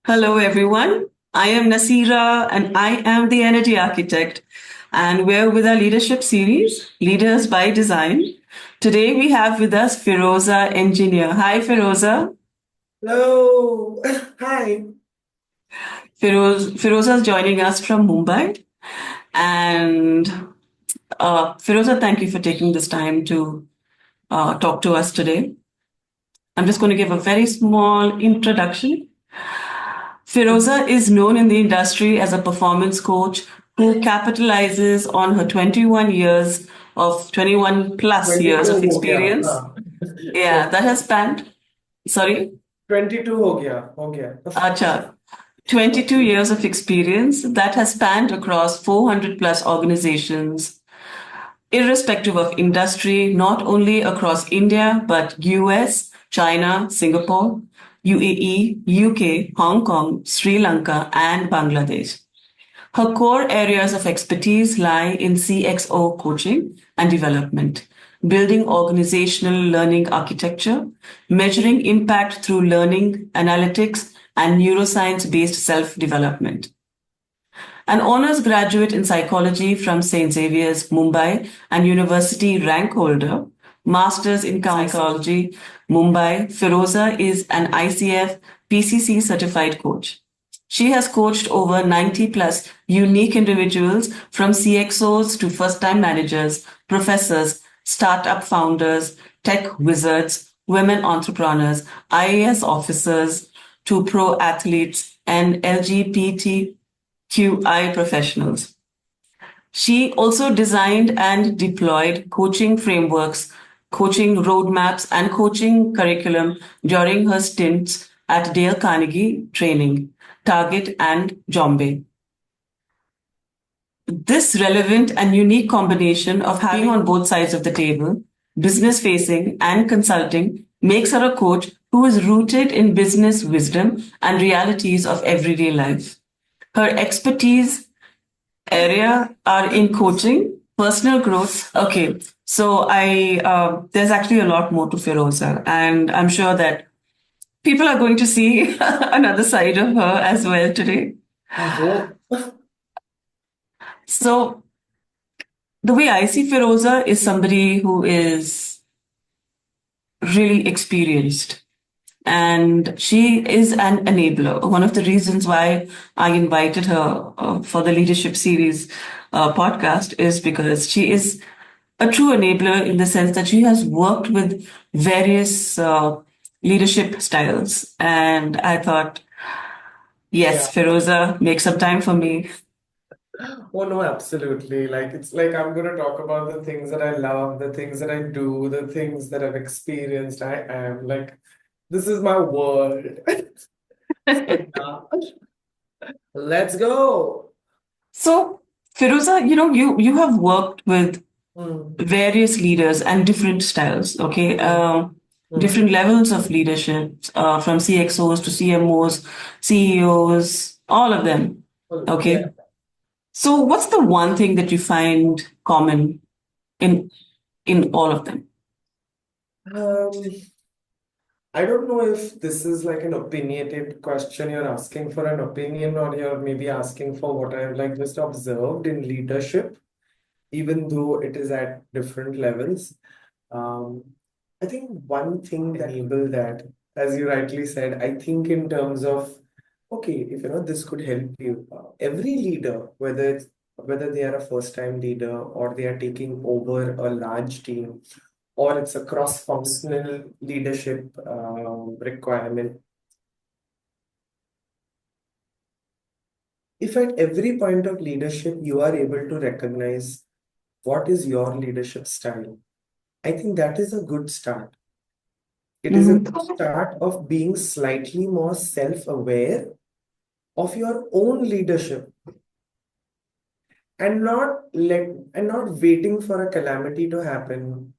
Hello, everyone. I am Nasira and I am the Energy Architect. And we're with our leadership series, Leaders by Design. Today we have with us Feroza Engineer. Hi, Feroza. Hello. Hi. Feroza is joining us from Mumbai. And Feroza, thank you for taking this time to talk to us today. I'm just going to give a very small introduction. Feroza is known in the industry as a performance coach who capitalizes on her 21 plus years 22 of हो गया experience. हाँ Yeah, that has spanned, sorry, 22 हो गया acha, 22 years of experience that has spanned across 400 plus organizations, irrespective of industry, not only across India, but US, China, Singapore, UAE, UK, Hong Kong, Sri Lanka, and Bangladesh. Her core areas of expertise lie in CXO coaching and development, building organizational learning architecture, measuring impact through learning, analytics, and neuroscience based self development. An honors graduate in psychology from St. Xavier's, Mumbai, and university rank holder, masters in psychology, Mumbai, Feroza is an ICF PCC certified coach. She has coached over 90 plus unique individuals from CXOs to first time managers, professors, startup founders, tech wizards, women entrepreneurs, IAS officers, to pro athletes and LGBTQI professionals. She also designed and deployed coaching frameworks, coaching roadmaps, and coaching curriculum during her stints at Dale Carnegie Training, Target, and Jombe. This relevant and unique combination of having on both sides of the table, business facing and consulting, makes her a coach who is rooted in business wisdom and realities of everyday life. Her expertise area are in coaching, personal growth. Okay, so I there's actually a lot more to Feroza, and I'm sure that people are going to see another side of her as well today. I hope. So the way I see Feroza is somebody who is really experienced. And she is an enabler. One of the reasons why I invited her for the Leadership Series podcast is because she is a true enabler in the sense that she has worked with various leadership styles. And I thought, Yeah. yes, Feroza, make some time for me. Oh no, absolutely. Like it's like I'm gonna talk about the things that I love, the things that I do, the things that I've experienced. I am like this is my world. So yeah, let's go. So, Feroza, you have worked with Mm, various leaders and different styles, okay? mm, mm. Different levels of leadership, from CXOs to CMOs, CEOs, all of them, Well, yeah. okay? So what's the one thing that you find common in all of them? Um, I don't know if this is like an opinionated question. You're asking for an opinion, or you're maybe asking for what I've like just observed in leadership, even though it is at different levels. Um, I think one thing that enable that, as you rightly said, I think in terms of, okay, if you know this could help you. Every leader, whether they are a first-time leader or they are taking over a large team, or it's a cross-functional leadership requirement. If at every point of leadership you are able to recognize what is your leadership style, I think that is a good start. It is a Mhm. good start of being slightly more self-aware of your own leadership and not waiting for a calamity to happen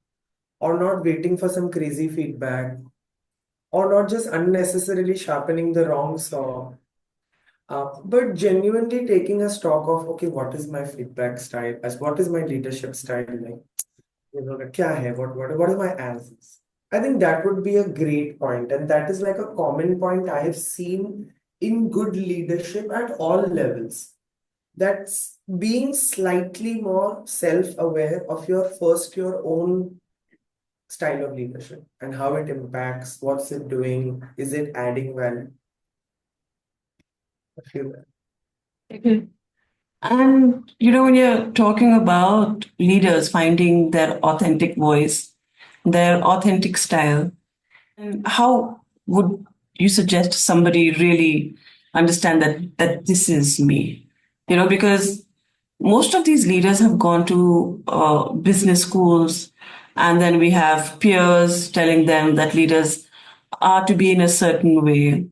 or not waiting for some crazy feedback or not just unnecessarily sharpening the wrong saw, but genuinely taking a stock of, okay, what is my feedback style, as what is my leadership style like, like, kya hai, what are my answers? I think that would be a great point, and that is like a common point I have seen in good leadership at all levels. That's being slightly more self-aware of your own style of leadership and how it impacts, what's it doing, is it adding value? I feel that. Okay. And when you're talking about leaders finding their authentic voice, their authentic style, and how would you suggest somebody really understand that this is me? Because most of these leaders have gone to business schools, and then we have peers telling them that leaders are to be in a certain way.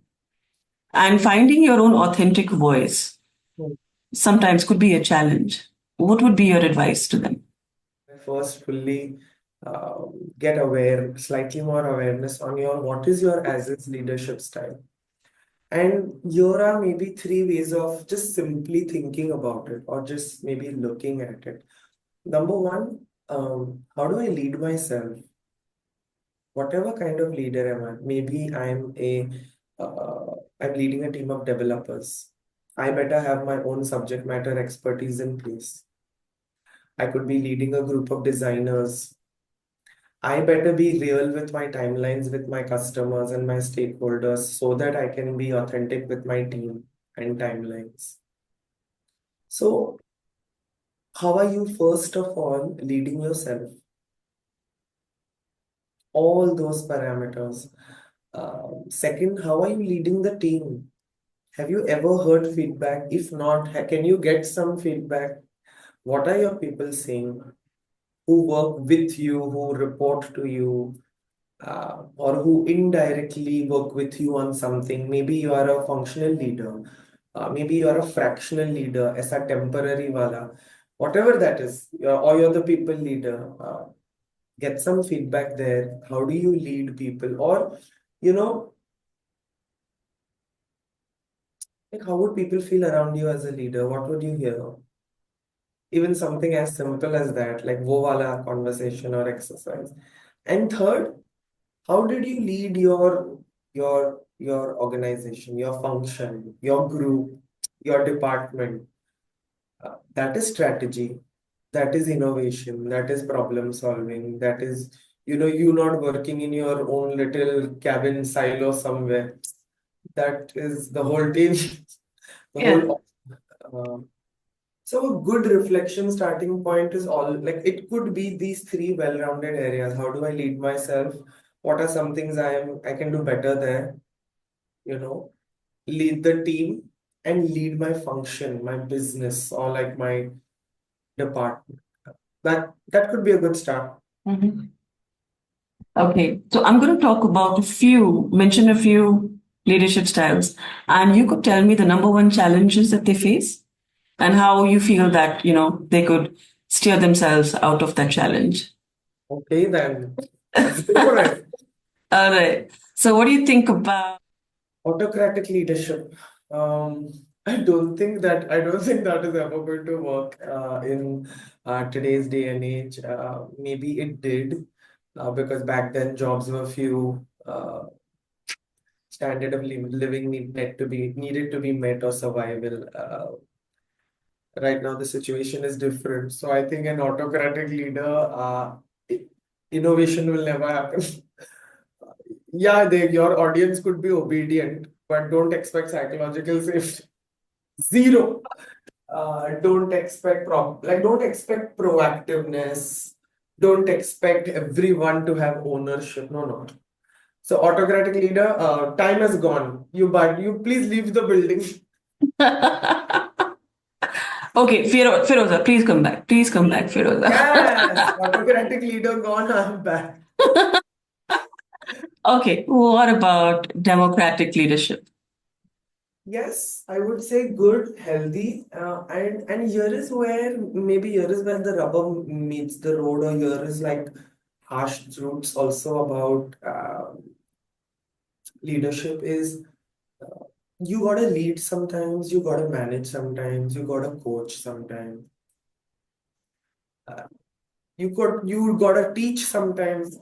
And finding your own authentic voice sometimes could be a challenge. What would be your advice to them? First, fully get aware, slightly more awareness on your what is your as is leadership style. And here are maybe three ways of just simply thinking about it or just maybe looking at it. Number one, how do I lead myself? Whatever kind of leader am I? Maybe I'm leading a team of developers. I better have my own subject matter expertise in place. I could be leading a group of designers. I better be real with my timelines, with my customers and my stakeholders so that I can be authentic with my team and timelines. So, how are you, first of all, leading yourself? All those parameters. Second, how are you leading the team? Have you ever heard feedback? If not, can you get some feedback? What are your people saying? Who work with you, who report to you, or who indirectly work with you on something? Maybe you are a functional leader, maybe you are a fractional leader, as a temporary wala, whatever that is, or you're the people leader. Get some feedback there. How do you lead people? Or, you know, like how would people feel around you as a leader? What would you hear? Even something as simple as that, like wo wala conversation or exercise. And third, how did you lead your organization, your function, your group, your department? That is strategy, that is innovation, that is problem solving, that is, you not working in your own little cabin silo somewhere. That is the whole team, the Yeah. whole. Uh, so a good reflection starting point is all like it could be these three well-rounded areas. How do I lead myself? What are some things I can do better there? You know, lead the team and lead my function, my business, or like my department. That could be a good start. Mhm. Okay, so I'm going to talk about mention a few leadership styles, and you could tell me the number one challenges that they face and how you feel that, they could steer themselves out of that challenge. Okay, then let's go for it. All right. So what do you think about? Autocratic leadership. Um, I don't think that is ever going to work in today's day and age. Maybe it did because back then jobs were few. Standard of living needed to be met or survival. Right now, the situation is different. So I think an autocratic leader, i- innovation will never happen. Yeah, your audience could be obedient, but don't expect psychological safety. Zero. Don't expect don't expect proactiveness. Don't expect everyone to have ownership. No, no. So autocratic leader, time has gone. You please leave the building. Okay, Feroza, please come back. Please come back, Feroza. Yes, autocratic leader gone. I'm back. Okay, what about democratic leadership? Yes, I would say good, healthy, and here is where maybe here is where the rubber meets the road, or here is like harsh truths also about leadership is you gotta lead sometimes, you gotta manage sometimes, you gotta coach sometimes, uh, you gotta teach sometimes.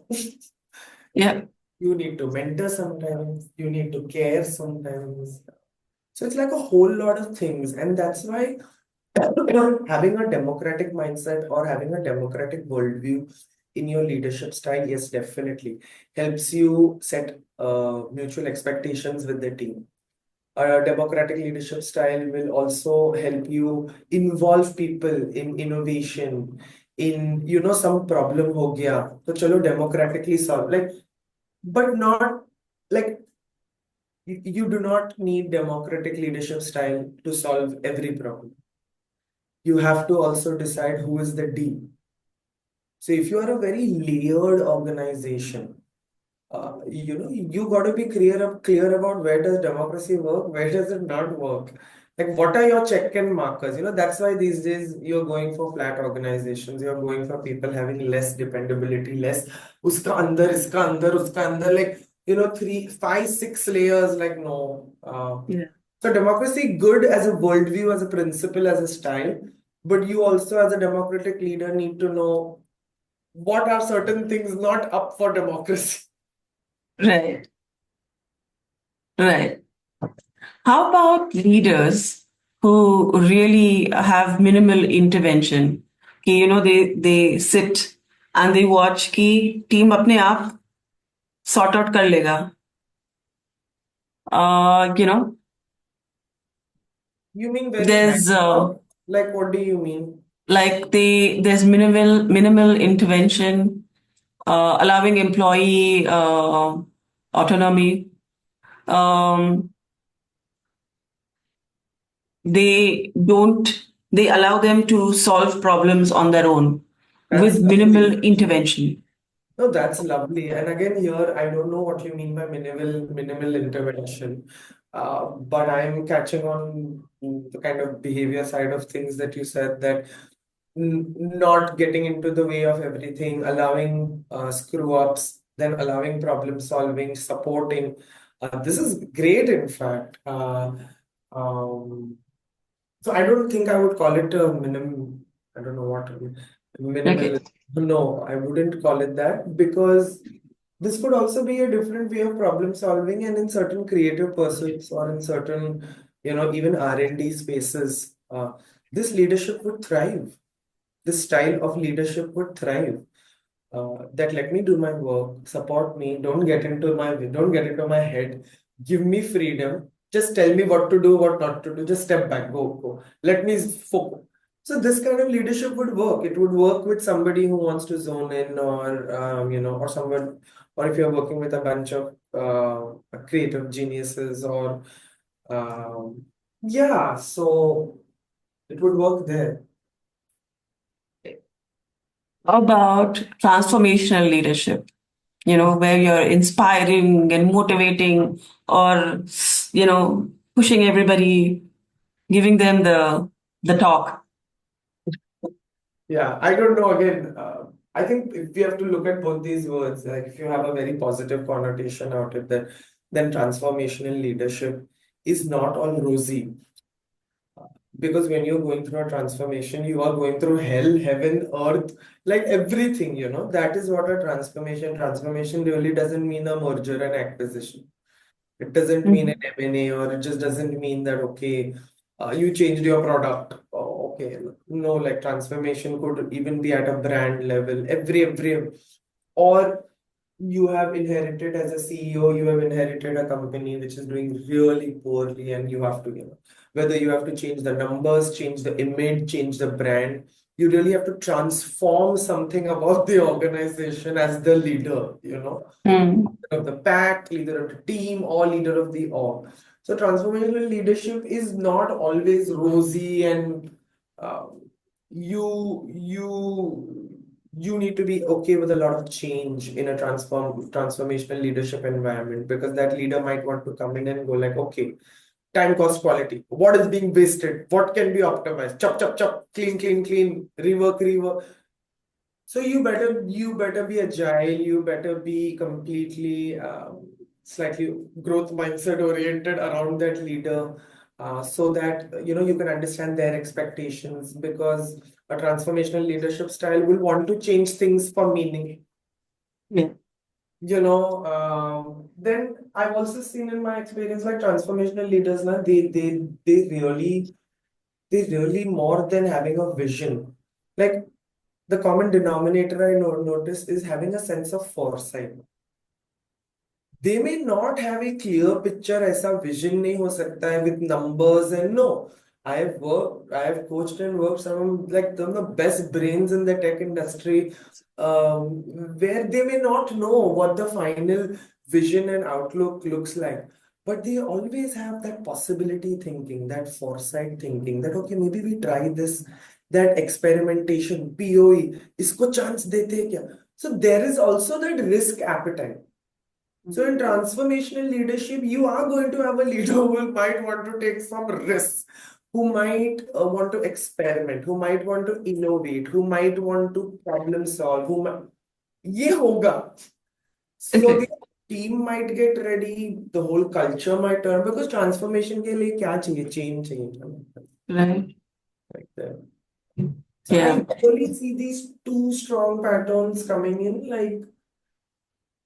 Yeah, You need to mentor sometimes, you need to care sometimes. So it's like a whole lot of things, and that's why having a democratic mindset or having a democratic worldview in your leadership style, yes, definitely helps you set mutual expectations with the team. A democratic leadership style will also help you involve people in innovation, in some problem ho gaya, so chalo democratically solve, like, but not like you do not need democratic leadership style to solve every problem. You have to also decide who is the D. So if you are a very layered organization, you got to be clear about where does democracy work, where does it not work. Like, what are your check and markers? That's why these days you're going for flat organizations. You're going for people having less dependability, less uska andar, iska andar, uska andar, like, three, five, six layers. Like, no. yeah, So democracy good as a worldview, as a principle, as a style, but you also, as a democratic leader, need to know what are certain things not up for democracy. right, right. How about leaders who really have minimal intervention? They sit and they watch कि team अपने आप sort out कर लेगा. Uh, you know, You mean very there's hands off? Like, what do you mean? there's minimal intervention, allowing employee autonomy. Um, they don't they allow them to solve problems on their own That's with minimal lovely. intervention. No, that's lovely. And again, here I don't know what you mean by minimal intervention, but I'm catching on the kind of behavior side of things that you said, that not getting into the way of everything, allowing screw ups, then allowing problem solving, supporting. This is great, in fact. Um, So I don't think I would call it a I don't know what Okay. minimal. No, I wouldn't call it that, because this could also be a different way of problem solving, and in certain creative pursuits or in certain, even R&D spaces, this leadership would thrive. This style of leadership would thrive, that let me do my work, support me, don't get into my head, give me freedom, just tell me what to do, what not to do, just step back, go. Let me focus. So this kind of leadership would work. It would work with somebody who wants to zone in, or or someone, or if you're working with a bunch of creative geniuses, or yeah, so it would work there. How about transformational leadership? Where you're inspiring and motivating, or pushing everybody, giving them the talk. Yeah, I don't know. Again, I think if we have to look at both these words, like if you have a very positive connotation out of that, then transformational leadership is not all rosy. Because when you're going through a transformation, you are going through hell, heaven, earth, like everything. That is what a transformation really doesn't mean a merger and acquisition. It doesn't mean an Mhm. M&A, or it just doesn't mean that, okay, you changed your product. Oh, okay. No, like transformation could even be at a brand level. Or you have inherited as a CEO, you have inherited a company which is doing really poorly, and you have to, whether you have to change the numbers, change the image, change the brand, you really have to transform something about the organization as the leader. Mm. Of the pack, leader of the team, or leader of the org. So transformational leadership is not always rosy, and uh, you you need to be okay with a lot of change in a transformational leadership environment, because that leader might want to come in and go like, okay, time cost quality. What is being wasted? What can be optimized? Chop, chop, chop, clean, clean, clean, rework, rework. So you better be agile. You better be completely slightly growth mindset oriented around that leader, so that you can understand their expectations, because a transformational leadership style will want to change things for meaning. Yeah. Then I've also seen in my experience like transformational leaders now, they really more than having a vision. Like the common denominator I notice is having a sense of foresight. They may not have a clear picture, ऐसा vision नहीं हो सकता है with numbers, and no, I have coached and worked some like some of the best brains in the tech industry, um, where they may not know what the final vision and outlook looks like, but they always have that possibility thinking, that foresight thinking, that okay, maybe we try this, that experimentation, POE, इसको chance देते हैं क्या? So there is also that risk appetite. So in transformational leadership, you are going to have a leader who might want to take some risks, who might want to experiment, who might want to innovate, who might want to problem solve, who might... ये होगा. So the Okay. team might get ready, the whole culture might turn, because transformation के लिए क्या चाहिए? Change चाहिए. Right. Like that. So I Yeah. really see these two strong patterns coming in, like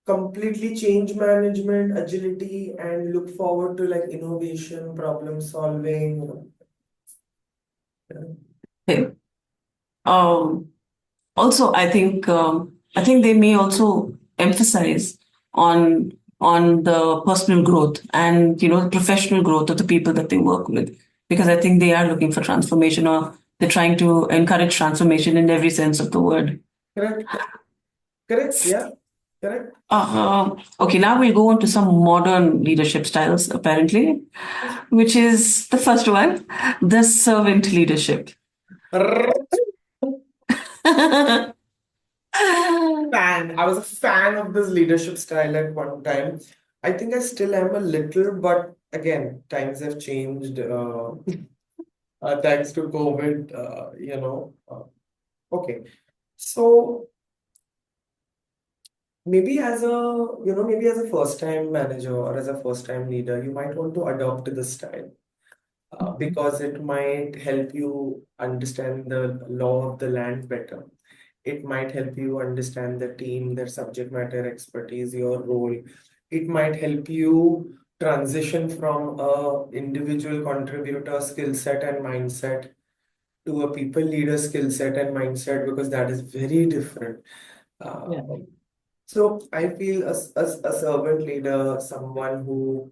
completely change management, agility, and look forward to like innovation, problem solving. Yeah. Okay. Um, Also, I think they may also emphasize on the personal growth and the professional growth of the people that they work with, because I think they are looking for transformation, or they're trying to encourage transformation in every sense of the word. Correct. Correct. Yeah. Correct. Okay, now we'll go on to some modern leadership styles, apparently, which is the first one, the servant leadership. Fan. I was a fan of this leadership style at one time. I think I still am a little, but again, times have changed. Thanks to COVID. Okay. So maybe as a first time manager or as a first time leader, you might want to adopt this style, because it might help you understand the law of the land better. It might help you understand the team, their subject matter expertise, your role. It might help you transition from a individual contributor skill set and mindset to a people leader skill set and mindset, because that is very different. Uh, Yeah. so I feel a servant leader, someone who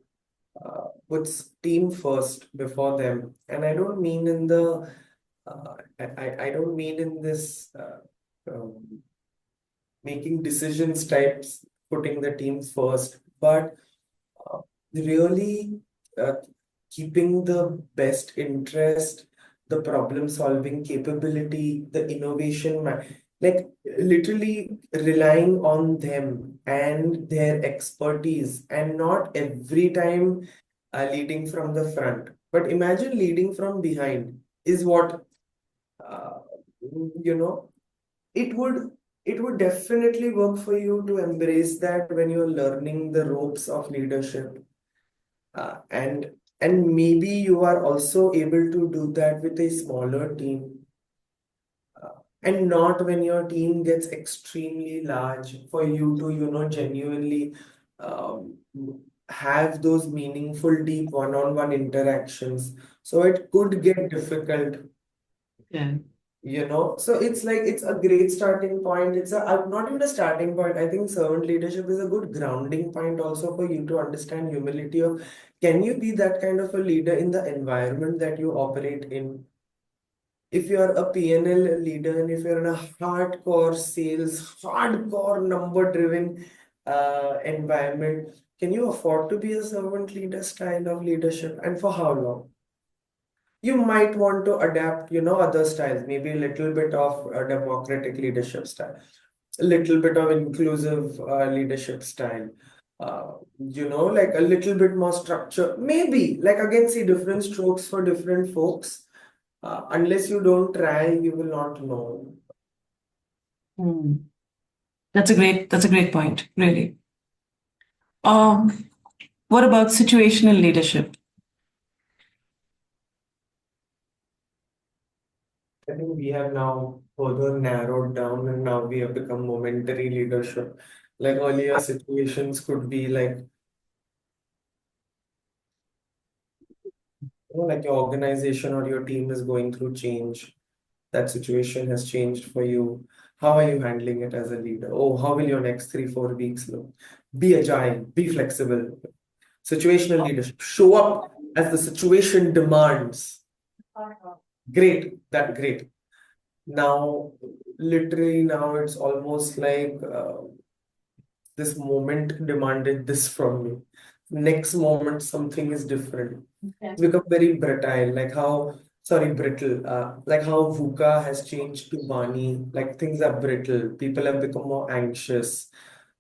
puts team first before them. And I don't mean in the I don't mean in this making decisions types, putting the team first, but uh, really uh, keeping the best interest, the problem solving capability, the innovation, like literally relying on them and their expertise, and not every time leading from the front. But imagine leading from behind is what uh, you know it would definitely work for you to embrace that when you're learning the ropes of leadership, and maybe you are also able to do that with a smaller team, and not when your team gets extremely large, for you to genuinely um, have those meaningful deep one-on-one interactions. So it could get difficult. Yeah. So it's like it's a great starting point. It's not even a starting point. I think servant leadership is a good grounding point also for you to understand humility of, can you be that kind of a leader in the environment that you operate in? If you're a PNL leader and if you're in a hardcore sales, hardcore number driven environment, can you afford to be a servant leader style of leadership, and for how long? You might want to adapt, other styles, maybe a little bit of a democratic leadership style, a little bit of inclusive leadership style, like a little bit more structure. Maybe, like again, see different strokes for different folks. Unless you don't try, you will not know. Hmm. That's a great point, really. Um, what about situational leadership? I think we have now further narrowed down and now we have become momentary leadership. Like earlier situations could be like, like your organization or your team is going through change. That situation has changed for you. How are you handling it as a leader? Oh, how will your next 3, 4 weeks look? Be agile, be flexible. Situational leadership. Show up as the situation demands. Great. Now, literally, now it's almost like this moment demanded this from me. Next moment, something is different. It's become very brittle, brittle, like how VUCA has changed to Bani, like things are brittle, people have become more anxious,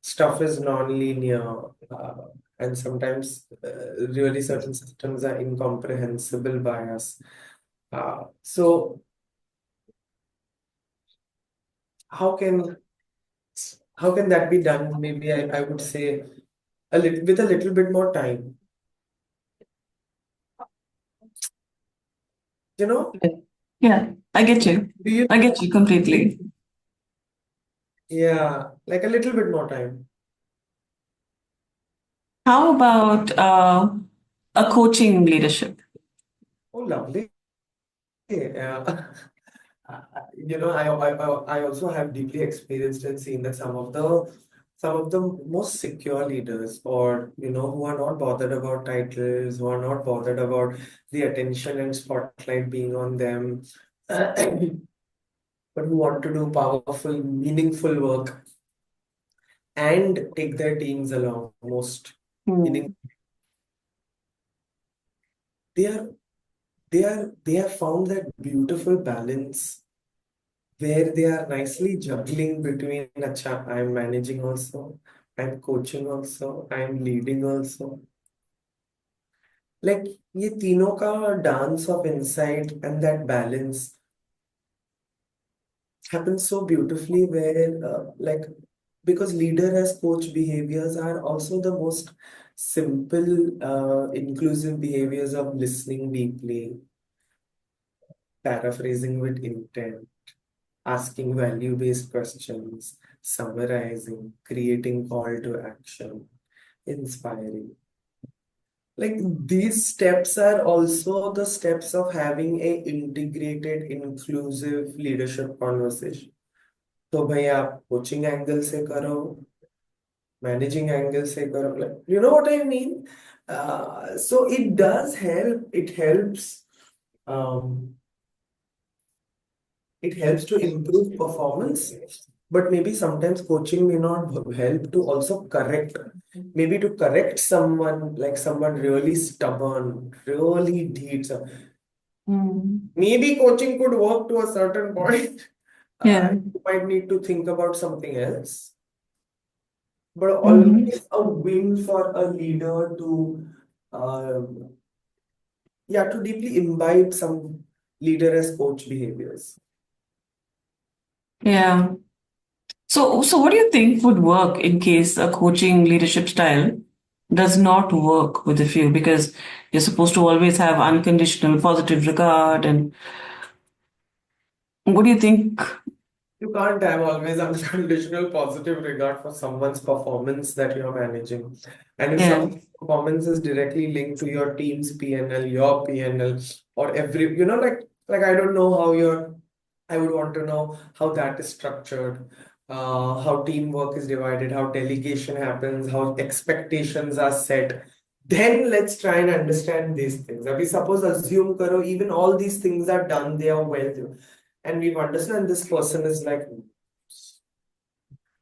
stuff is non-linear, and sometimes really certain systems are incomprehensible by us. So how can how can that be done? Maybe I would say with a little bit more time. You know, Yeah, I get you. do you? I get you completely. Yeah, like a little bit more time. How about a coaching leadership? Oh, lovely. Yeah. I also have deeply experienced and seen that some of the most secure leaders, or who are not bothered about titles, who are not bothered about the attention and spotlight being on them, but who want to do powerful, meaningful work and take their teams along most meaning. Hmm. They are they have found that beautiful balance where they are nicely juggling between acha, I'm managing also, I'm coaching also, I'm leading also. Like ये तीनों का dance of insight and that balance happens so beautifully where because leader as coach behaviors are also the most simple inclusive behaviors of listening deeply, paraphrasing with intent, asking value-based questions, summarizing, creating call to action, inspiring. Like these steps are also the steps of having a integrated, inclusive leadership conversation. तो भाई आप coaching angle से करो, managing angle से करो, like you know what I mean? So it does help. Um, it helps to improve performance, but maybe sometimes coaching may not help to also correct, maybe to correct someone, like someone really stubborn, really deeds. Hmm. Maybe coaching could work to a certain point. Yeah. You might need to think about something else, but Mhm. always a win for a leader to, um, yeah, to deeply imbibe some leader as coach behaviors. Yeah. So what do you think would work in case a coaching leadership style does not work with a few? Because you're supposed to always have unconditional positive regard. And what do you think? You can't have always unconditional positive regard for someone's performance that you're managing. And if Yeah. someone's performance is directly linked to your team's PNL, your PNL, or every, like I don't know how I would want to know how that is structured, how teamwork is divided, how delegation happens, how expectations are set. Then let's try and understand these things. Abhi suppose assume karo, even all these things are done, they are well, and we've understand this person is like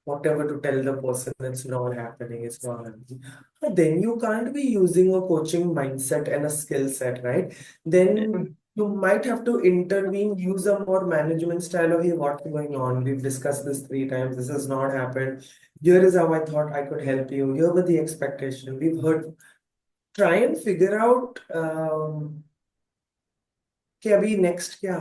whatever to tell the person it's not happening. But then you can't be using a coaching mindset and a skill set, right? Then you might have to intervene, use a more management style of, hey, what's going on? We've discussed this 3 times. This has not happened. Here is how I thought I could help you. Here were the expectation. We've heard. Try and figure out कि अभी next क्या.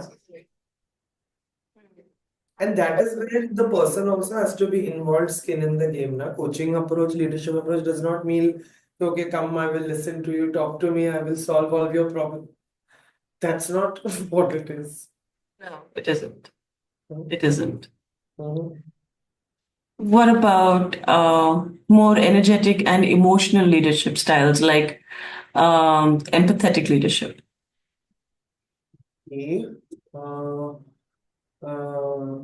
And that is where the person also has to be involved, skin in the game. Na? Coaching approach, leadership approach does not mean, okay, come, I will listen to you, talk to me, I will solve all your problems. That's not what it is. No, it isn't. It isn't. Mhm. What about more energetic and emotional leadership styles like empathetic leadership? Okay. Uh, uh,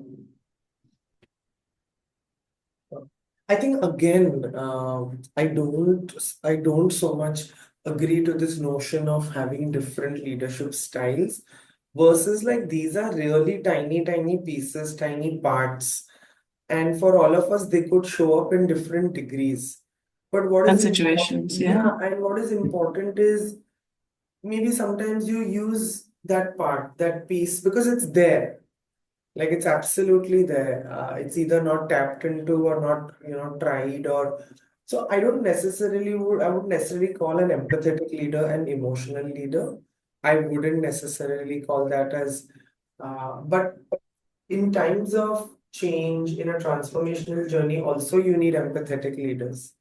I think again, I don't so much agree to this notion of having different leadership styles versus like these are really tiny, tiny pieces, tiny parts. And for all of us, they could show up in different degrees. But what And is important, situations, yeah. yeah, and what is important is maybe sometimes you use that part, that piece, because it's there. Like it's absolutely there. It's either not tapped into or not, tried or so I would necessarily call an empathetic leader an emotional leader. I wouldn't necessarily call that as but in times of change in a transformational journey, also you need empathetic leaders.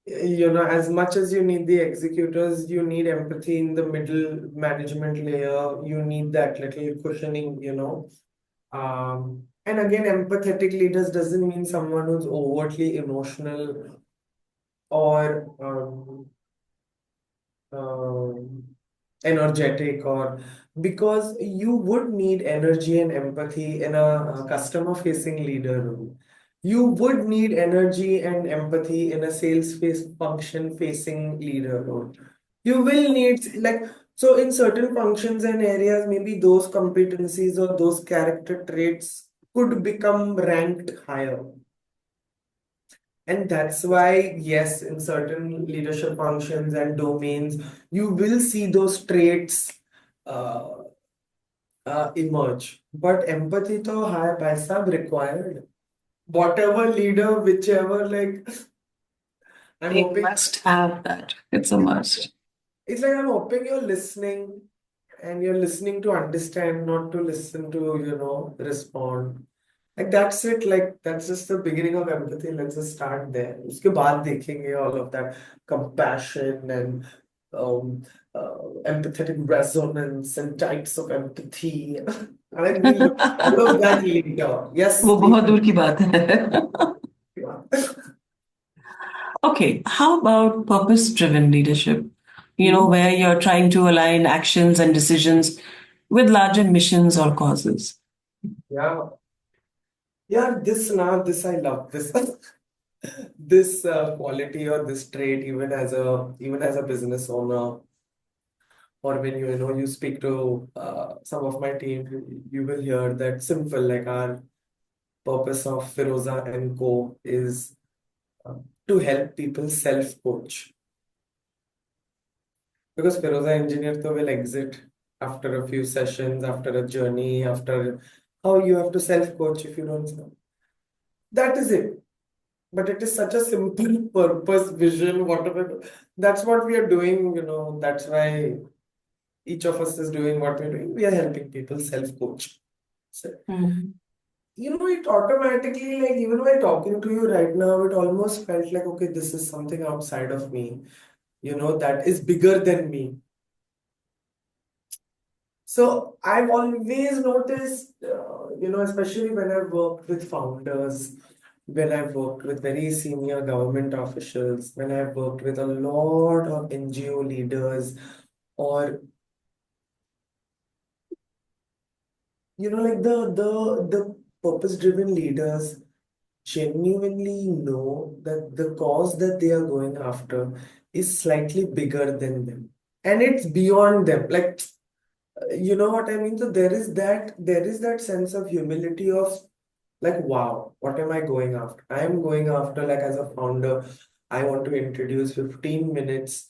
As much as you need the executors, you need empathy in the middle management layer. You need that little cushioning. And again, empathetic leaders doesn't mean someone who's overtly emotional or um, energetic, or because you would need energy and empathy in a customer facing leader role. You would need energy and empathy in a sales face function facing leader role. You will need like so in certain functions and areas, maybe those competencies or those character traits could become ranked higher. And that's why, yes, in certain leadership functions and domains, you will see those traits uh, emerge. But empathy to hai bhai sahab required. Whatever leader, whichever, like, I'm They hoping, must have that. It's a must. it's like I'm hoping you're listening and you're listening to understand, not to listen to, respond. Like that's it. Like that's just the beginning of empathy. Let's just start there. उसके बाद देखेंगे all of that compassion and um, empathetic resonance and types of empathy. I think we'll look at all of that later. Yes, वो please. बहुत दूर की बात है. Okay, how about purpose-driven leadership? Mhm. Where you're trying to align actions and decisions with larger missions or causes. Yeah, yeah. This I love this. This quality or this trait, even as a business owner, or when you speak to some of my team, you will hear that simple, like our purpose of Feroza and Co is uh, to help people self-coach. Because Feroza Engineer to will exit after a few sessions, after a journey, after how you have to self-coach if you don't know. That is it. But it is such a simple purpose, vision, whatever. That's what we are doing. That's why each of us is doing what we're doing. We are helping people self-coach. So, Mhm. it automatically, like, even by talking to you right now, it almost felt like, okay, this is something outside of me, that is bigger than me. So I've always noticed, especially when I've worked with founders, when I've worked with very senior government officials, when I've worked with a lot of NGO leaders, or, like the purpose-driven leaders genuinely know that the cause that they are going after is slightly bigger than them. And it's beyond them. Like, you know what I mean? So there is that sense of humility of like, wow, what am I going after? I am going after, like, as a founder, I want to introduce 15 minutes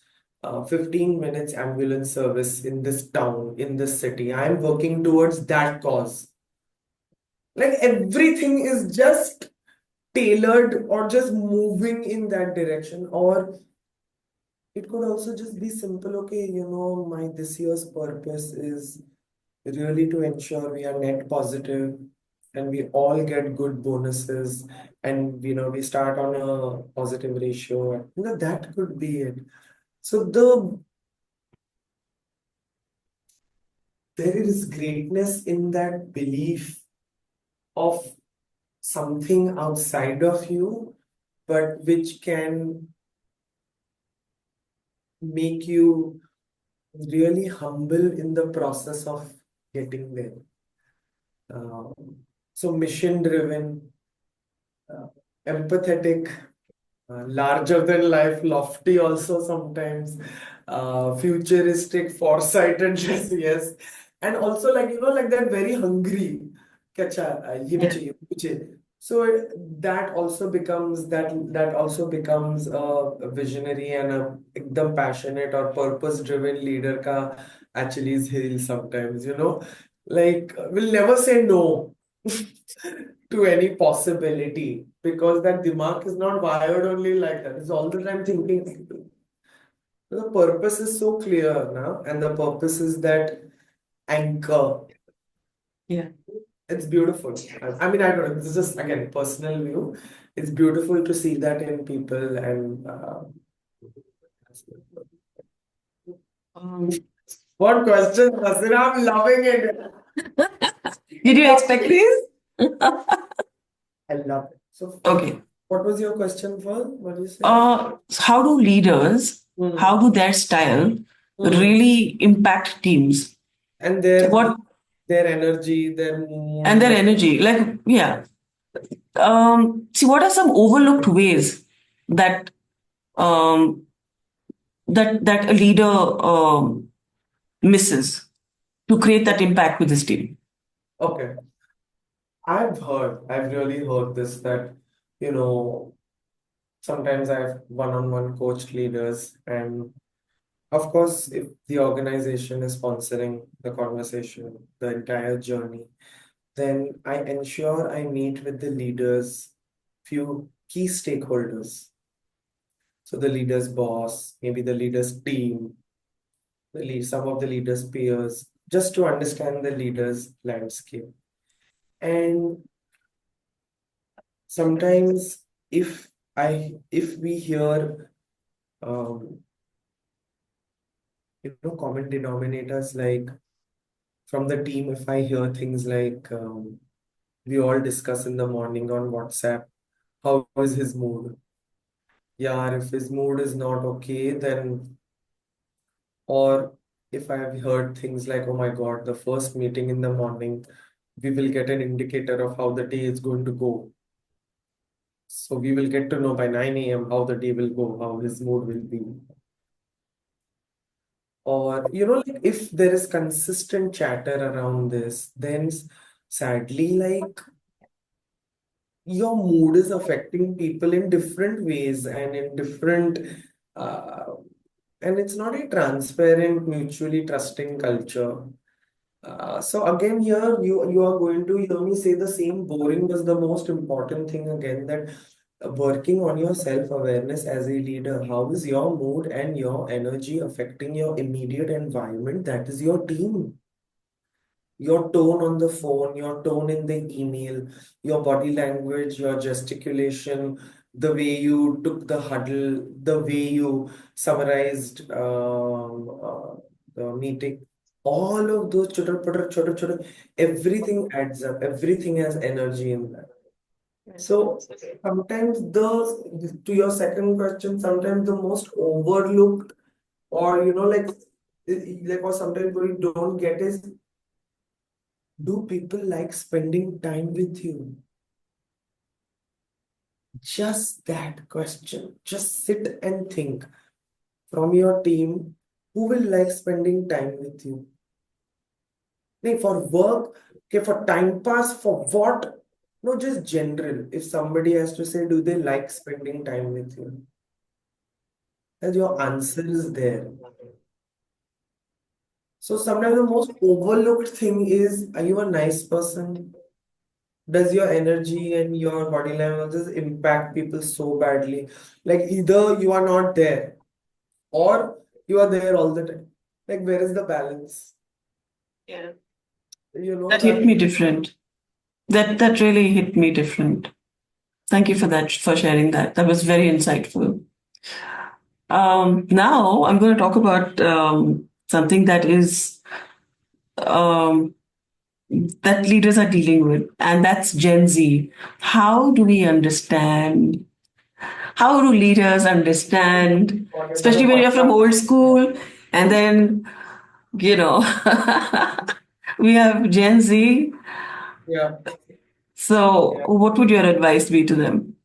15 minutes ambulance service in this town, in this city. I am working towards that cause. Like everything is just tailored or just moving in that direction. Or it could also just be simple, okay, my this year's purpose is really to ensure we are net positive and we all get good bonuses and we start on a positive ratio. That could be it. So there is greatness in that belief of something outside of you, but which can make you really humble in the process of getting there. Um, so mission driven, uh, empathetic, larger than life, lofty also sometimes, futuristic, foresighted, yes, and also like that very hungry. कि अच्छा, ये भी Yeah. चाहिए, वो भी चाहिए. So that also becomes a visionary and a एकदम passionate or purpose driven leader का actually is hill sometimes, like will never say no to any possibility because that dimag is not wired only like that. It's all the time thinking. The purpose is so clear now, and the purpose is that anchor. Yeah. It's beautiful. I mean, I don't know. This is just again personal view. It's beautiful to see that in people, and Um, what question, Hasina? I'm loving it. did you expect this? I love it. So, Okay. what was your question for? What do you say? How do leaders, how do their style Hmm. really impact teams? And So what their energy, their mood, and their energy? Like, yeah. See, what are some overlooked ways that um, that a leader misses to create that impact with his team? Okay. I've really heard this that, you know, sometimes I've one-on-one coached leaders, and of course, if the organization is sponsoring the conversation, the entire journey, then I ensure I meet with the leaders, few key stakeholders. So the leader's boss, maybe the leader's team, some of the leader's peers, just to understand the leader's landscape. And sometimes if we hear um, common denominators like from the team, if I hear things like we all discuss in the morning on WhatsApp, how is his mood? Yeah, if his mood is not okay, then or if I've heard things like, oh my God, the first meeting in the morning, we will get an indicator of how the day is going to go. So we will get to know by 9 a.m. how the day will go, how his mood will be. Or, like if there is consistent chatter around this, then sadly, like your mood is affecting people in different ways and in different, uh, and it's not a transparent, mutually trusting culture. So again, here you are going to hear me say the same. Boring was the most important thing again. That working on your self-awareness as a leader, how is your mood and your energy affecting your immediate environment? That is your team. Your tone on the phone, your tone in the email, your body language, your gesticulation, the way you took the huddle, the way you summarized the meeting, all of those chotar, everything adds up. Everything has energy in that. So sometimes to your second question, sometimes the most overlooked or or sometimes what you don't get is, do people like spending time with you? Just that question. Just sit and think from your team, who will like spending time with you? Like for work, okay, for time pass, for what? No, just general. If somebody has to say, do they like spending time with you? that your answer is there. So sometimes the most overlooked thing is, are you a nice person? Does your energy and your body languages impact people so badly? Like either you are not there or you are there all the time. Like where is the balance? Yeah. You know That hit that. me different. That really hit me different. Thank you for that, for sharing that. That was very insightful. Now I'm going to talk about something um, that leaders are dealing with, and that's Gen Z. How do we understand? How do leaders understand, What is especially the when you're from old podcast? school, and then you know we have Gen Z. Yeah. So, what would your advice be to them?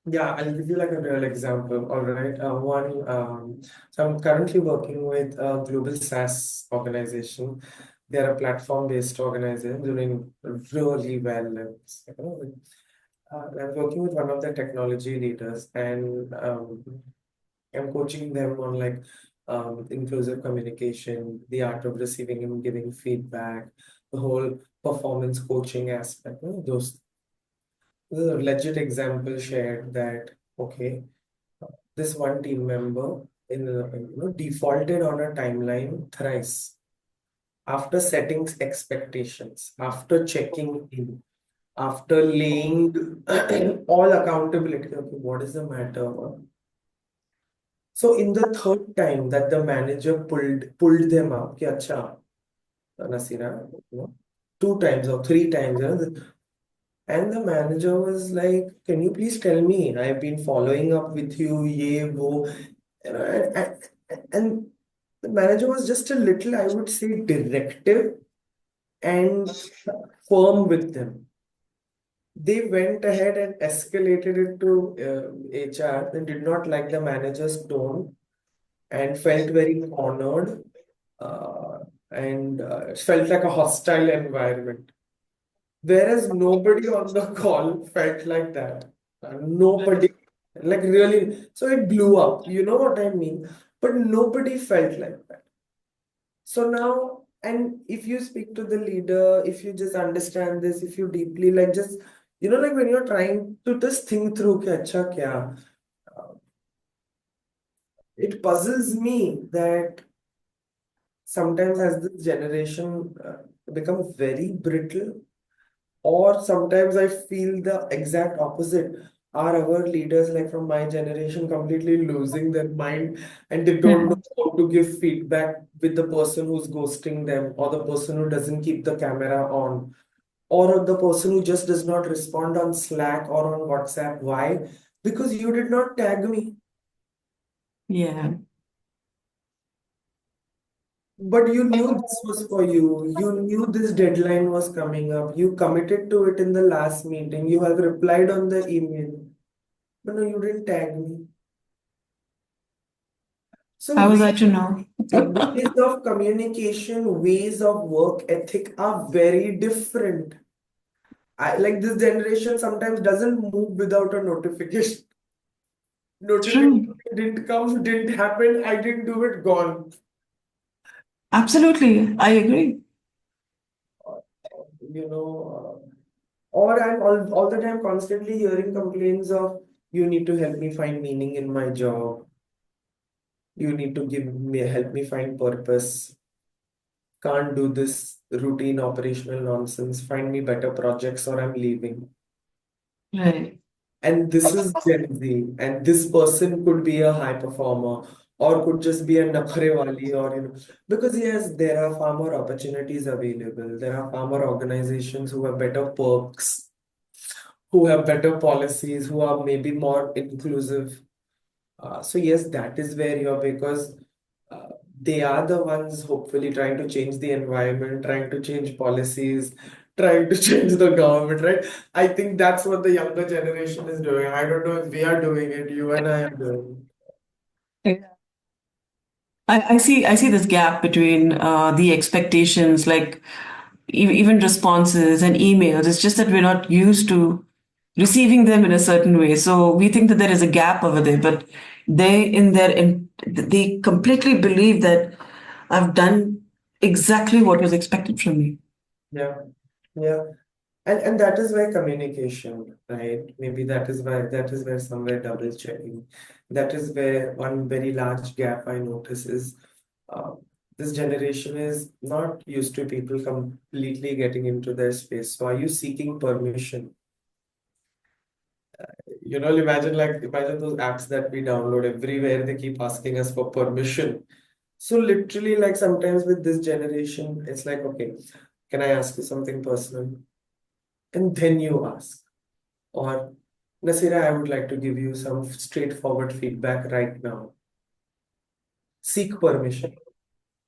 Yeah, I'll give you like a real example. All right. So I'm currently working with a global SaaS organization. They're a platform-based organization doing really well. I'm working with one of the technology leaders, and I'm coaching them on like inclusive communication, the art of receiving and giving feedback, the whole performance coaching aspect. Those the legit example shared that okay, this one team member defaulted on a timeline thrice after setting expectations, after checking in, after laying all accountability. Okay, what is the matter? So in the third time that the manager pulled them up, कि अच्छा Nasira, two times or three times, and the manager was like, "Can you please tell me? I've been following up with you, ye, wo." And the manager was just a little, I would say, directive and firm with them. They went ahead and escalated it to HR. They did not like the manager's tone and felt very cornered uh, and it felt like a hostile environment. Whereas nobody on the call felt like that. Nobody, like really. So it blew up. You know what I mean? But nobody felt like that. So now, and if you speak to the leader, if you just understand this, if you deeply like just, like when you're trying to just think through, कि अच्छा क्या, it puzzles me that sometimes as this generation becomes very brittle, or sometimes I feel the exact opposite. Are our leaders, like from my generation, completely losing their mind and they don't know Yeah. how to give feedback with the person who's ghosting them, or the person who doesn't keep the camera on, or the person who just does not respond on Slack or on WhatsApp? Why? Because you did not tag me. Yeah. But you knew this was for you. You knew this deadline was coming up. You committed to it in the last meeting. You have replied on the email. But no, you didn't tag me. So How was I to know? ways of communication, ways of work ethic are very different. I like this generation sometimes doesn't move without a notification. Notification True. didn't come, didn't happen, I didn't do it, gone. Absolutely. I agree. You know, or I'm all the time constantly hearing complaints of you need to help me find meaning in my job. You need to give me help me find purpose. Can't do this routine operational nonsense. Find me better projects or I'm leaving. Right. And this is Gen Z. And this person could be a high performer or could just be a nakhre wali or because yes, there are far more opportunities available. There are far more organizations who have better perks, who have better policies, who are maybe more inclusive. So yes, that is where you're because uh, they are the ones hopefully trying to change the environment, trying to change policies, trying to change the government, right? I think that's what the younger generation is doing. I don't know if we are doing it, you and I are doing Yeah. I see this gap between the expectations, like even responses and emails. It's just that we're not used to. receiving them in a certain way. So we think that there is a gap over there, but they completely believe that I've done exactly what was expected from me. Yeah. Yeah. And that is why communication, right? Maybe that is where somewhere double checking. That is where one very large gap I notice is uh, this generation is not used to people completely getting into their space. So are you seeking permission? Imagine those apps that we download everywhere, they keep asking us for permission. So literally, like sometimes with this generation, it's like, okay, can I ask you something personal? And then you ask. Or, Nasira, I would like to give you some straightforward feedback right now. Seek permission.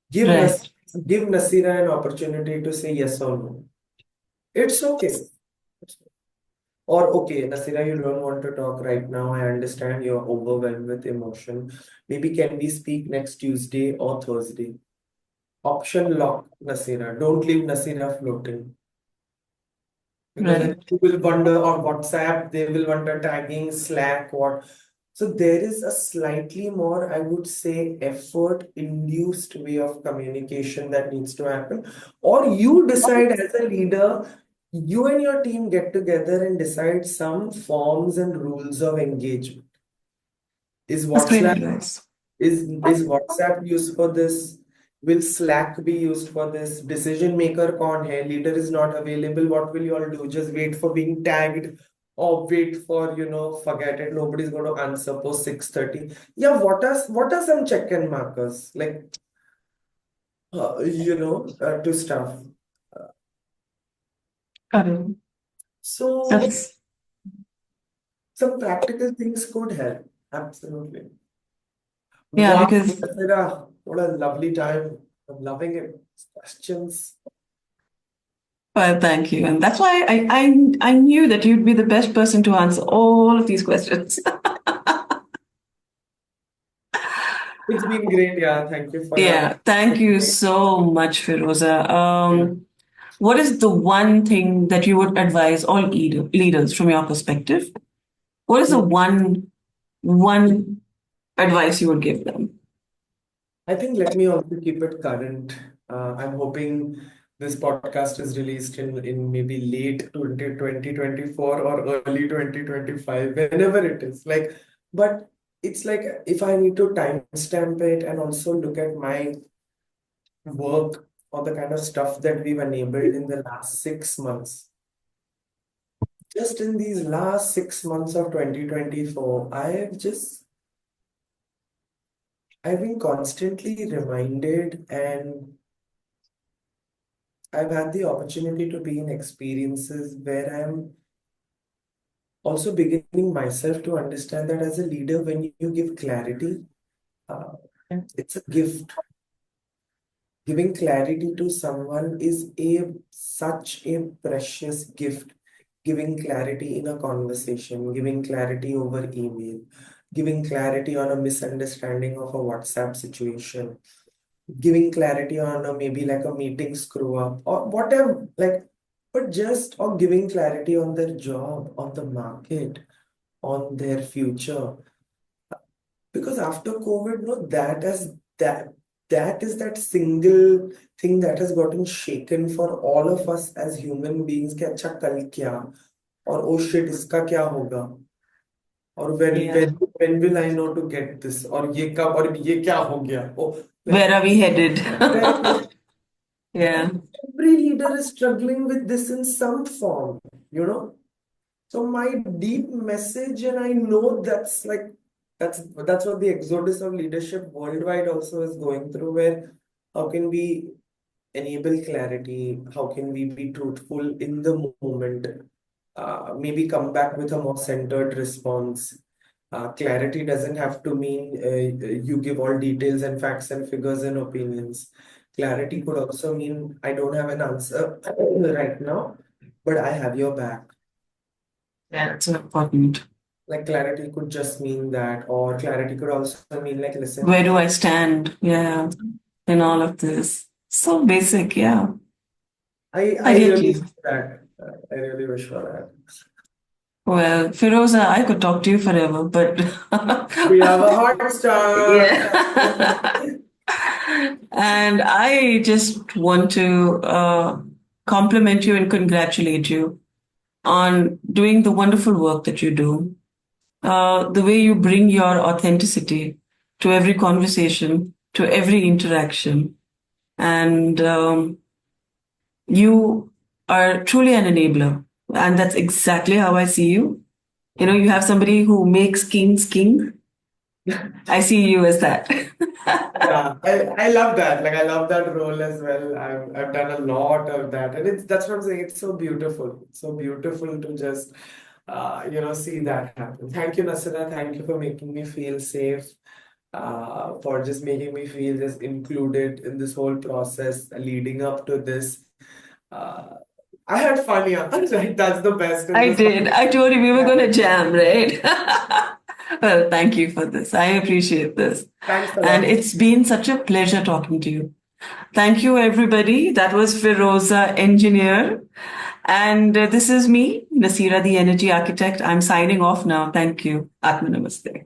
Give Right. Nas give Nasira an opportunity to say yes or no. It's okay. Or, okay, Nasira, you don't want to talk right now. I understand you're overwhelmed with emotion. Maybe can we speak next Tuesday or Thursday? Option lock, Nasira. Don't leave Nasira floating. Because then Right. you will wonder on WhatsApp, they will wonder tagging, Slack, what. So there is a slightly more, I would say, effort-induced way of communication that needs to happen. Or you decide as a leader, you and your team get together and decide some forms and rules of engagement. Is That's great WhatsApp advice. is WhatsApp used for this? Will Slack be used for this? Decision maker कौन है? Leader is not available. What will you all do? Just wait for being tagged or wait for, forget it. Nobody's going to answer post 6:30. Yeah, what are some check-in markers? Like, to stuff. Uh, Got it. So That's some practical things could help. Absolutely. yeah, Wow, because Sarah, what a lovely time. I'm loving it. Questions. well, thank you. And that's why I knew that you'd be the best person to answer all of these questions. It's been great. Yeah, thank you for your Yeah, thank you so much, Firoza. yeah. What is the one thing that you would advise all leaders from your perspective? What is the one advice you would give them? I think let me also keep it current. I'm hoping this podcast is released in maybe late 2024 or early 2025, whenever it is. But it's like if I need to timestamp it and also look at my work or the kind of stuff that we've enabled in the last 6 months. Just in these last 6 months of 2024, I've been constantly reminded, and I've had the opportunity to be in experiences where I'm also beginning myself to understand that as a leader, when you give clarity, uh, it's a gift. Giving clarity to someone is a such a precious gift. Giving clarity in a conversation, giving clarity over email, giving clarity on a misunderstanding of a WhatsApp situation, giving clarity on a maybe like a meeting screw up or whatever, but just or giving clarity on their job, on the market, on their future. Because after COVID, no, that is that single thing that has gotten shaken for all of us as human beings. कि अच्छा कल क्या और oh shit इसका क्या होगा और Yeah. when will I know to get this और ये कब और ये क्या हो गया oh like Where are we headed? where Yeah. every leader is struggling with this in some form, you know. So my deep message, and I know that's what the exodus of leadership worldwide also is going through, where how can we enable clarity? How can we be truthful in the moment? Maybe come back with a more centered response. Clarity doesn't have to mean you give all details and facts and figures and opinions. Clarity could also mean I don't have an answer right now, but I have your back. Yeah, that's so important. Like clarity could just mean that, or clarity could also mean like, Where listen, do I stand? Yeah, in all of this. So basic, yeah. I I I get really you. wish that. I really wish for that. Well, Feroza, I could talk to you forever, but We have a hot start. yeah. And I just want to compliment you and congratulate you on doing the wonderful work that you do. The way you bring your authenticity to every conversation, to every interaction. And you are truly an enabler. And that's exactly how I see you. You know, you have somebody who makes kings king. I see you as that. Yeah, I love that. Like I love that role as well. I've done a lot of that, and it's that's what I'm saying. It's so beautiful. It's so beautiful to just see that happen. Thank you, Nasira. Thank you for making me feel safe. For just making me feel just included in this whole process leading up to this. Uh, I had fun, yeah. Like that's the best in I this did. I told you we were going to jam, right? Well, thank you for this. I appreciate this. Thanks a And lot. it's been such a pleasure talking to you. Thank you, everybody. That was Feroza Engineer. And this is me, Nasira, the Energy Architect. I'm signing off now. Thank you. Atma Namaste.